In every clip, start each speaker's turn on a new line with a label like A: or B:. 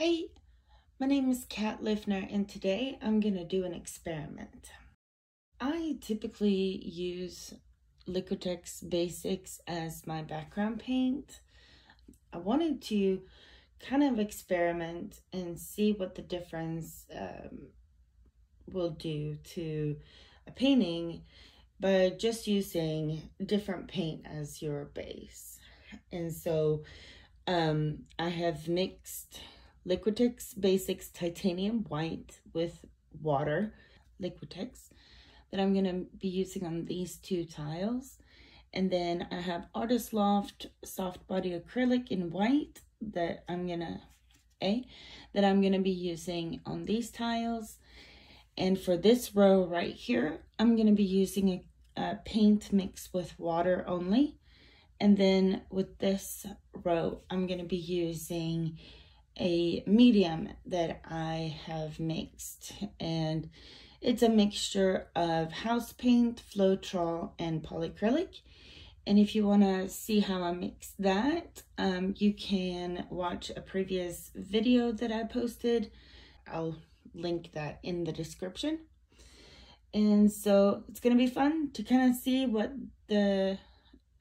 A: Hey, my name is Kat Lifner, and today I'm going to do an experiment. I typically use Liquitex Basics as my background paint. I wanted to kind of experiment and see what the difference will do to a painting by just using different paint as your base. And so I have mixed Liquitex Basics Titanium White with water, Liquitex, that I'm going to be using on these two tiles. And then I have Artist Loft Soft Body Acrylic in white that I'm going to be using on these tiles. And for this row right here, I'm going to be using a paint mixed with water only. And then with this row, I'm going to be using a medium that I have mixed. And it's a mixture of house paint, Floetrol, and polyacrylic. And if you want to see how I mix that, you can watch a previous video that I posted. I'll link that in the description. And so it's going to be fun to kind of see what the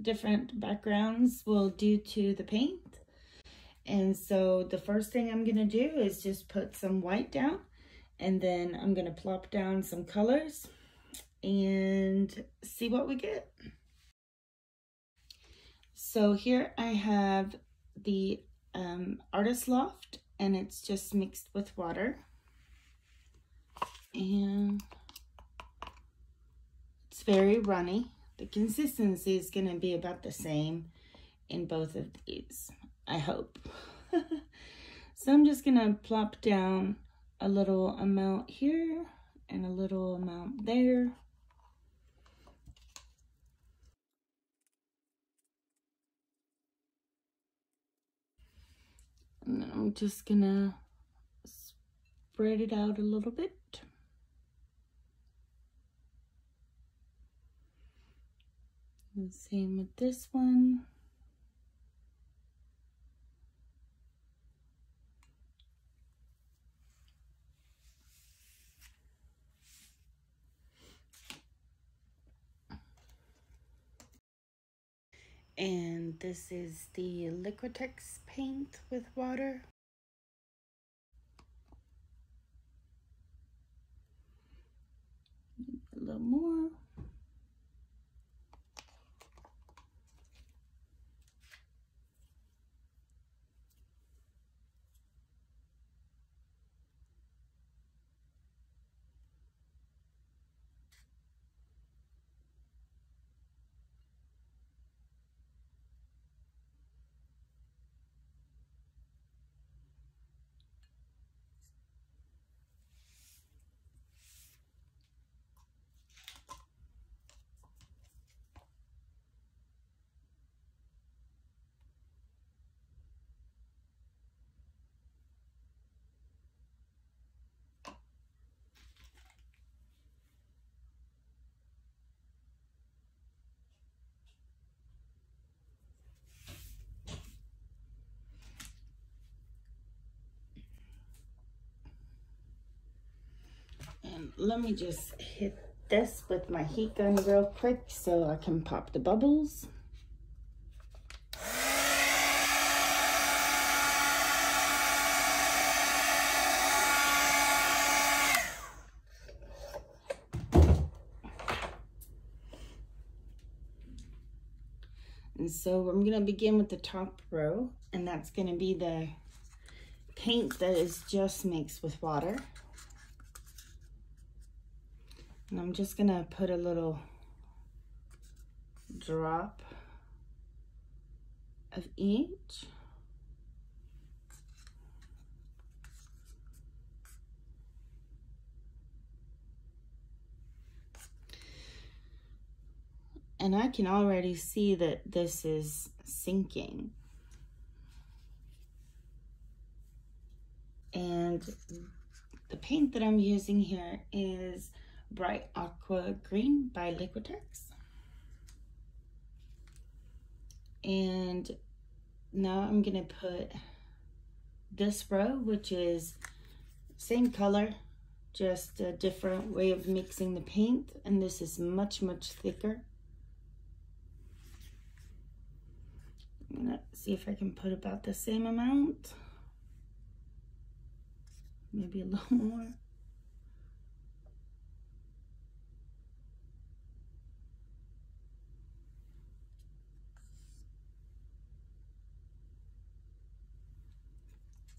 A: different backgrounds will do to the paint. And so the first thing I'm going to do is just put some white down, and then I'm going to plop down some colors and see what we get. So here I have the Artist Loft, and it's just mixed with water. And it's very runny. The consistency is going to be about the same in both of these, I hope. So I'm just going to plop down a little amount here and a little amount there. And then I'm just going to spread it out a little bit. And same with this one. And this is the Liquitex paint with water. A little more. And let me just hit this with my heat gun real quick so I can pop the bubbles. And so I'm going to begin with the top row, and that's going to be the paint that is just mixed with water. And I'm just going to put a little drop of each. And I can already see that this is sinking. And the paint that I'm using here is Bright Aqua Green by Liquitex. And now I'm gonna put this row, which is same color, just a different way of mixing the paint, and this is much thicker. I'm gonna see if I can put about the same amount, maybe a little more.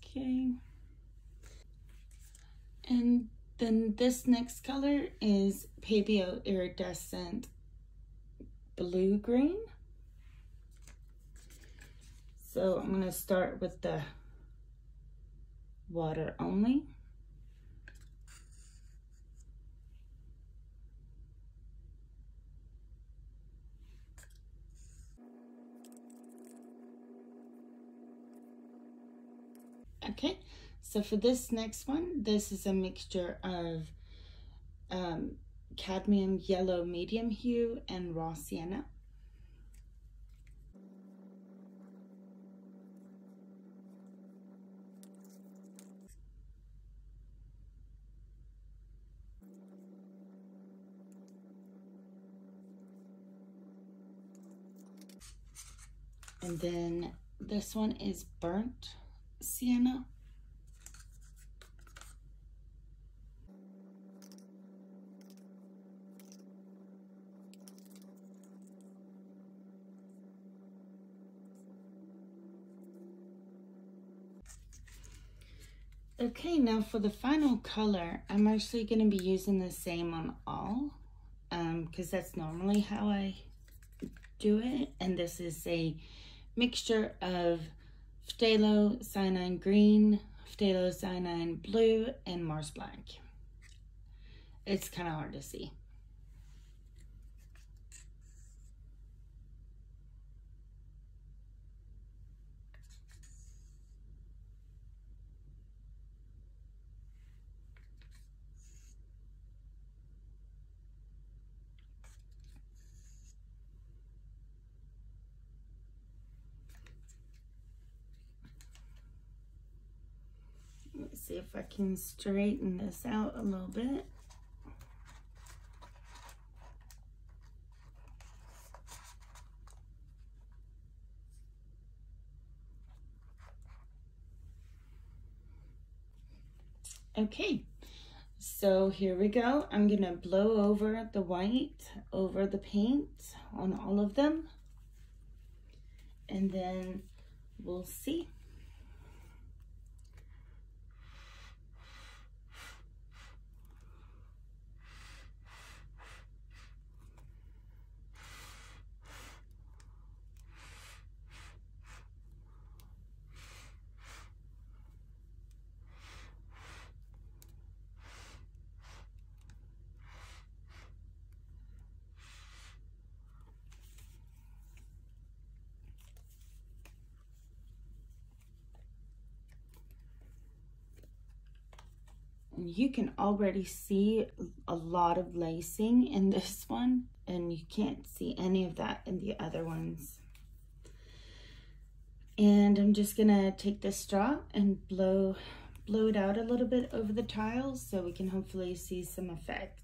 A: Okay, and then this next color is Pebeo Iridescent Blue Green. So I'm going to start with the water only. Okay, so for this next one, this is a mixture of cadmium yellow medium hue and raw sienna. And then this one is burnt sienna. Okay, now for the final color, I'm actually going to be using the same on all, because that's normally how I do it. And this is a mixture of Phthalo Cyanine Green, Phthalo Cyanine Blue, and Mars Black. It's kind of hard to see. Let me see if I can straighten this out a little bit. Okay, so here we go. I'm gonna blow over the white over the paint on all of them, and then we'll see. You can already see a lot of lacing in this one, and you can't see any of that in the other ones. And I'm just gonna take this straw and blow it out a little bit over the tiles so we can hopefully see some effects.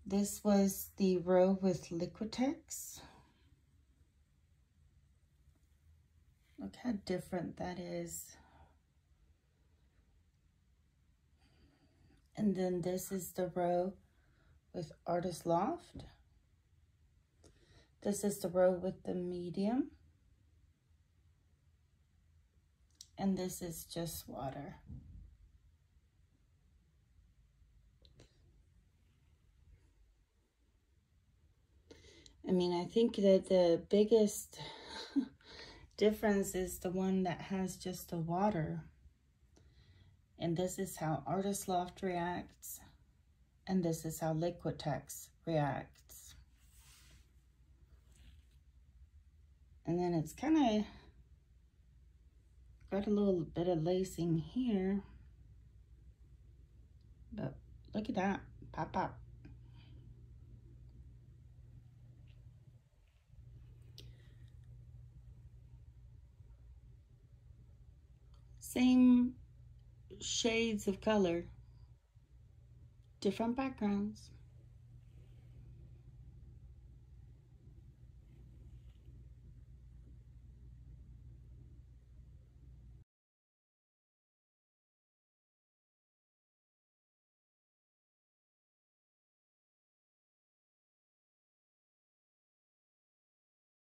A: This was the row with Liquitex. Look how different that is. And then this is the row with Artist Loft. This is the row with the medium. And this is just water. I mean, I think that the biggest difference is the one that has just the water. And this is how Artist Loft reacts. And this is how Liquitex reacts. And then it's kind of got a little bit of lacing here. But look at that. Pop, pop. Same shades of color, different backgrounds.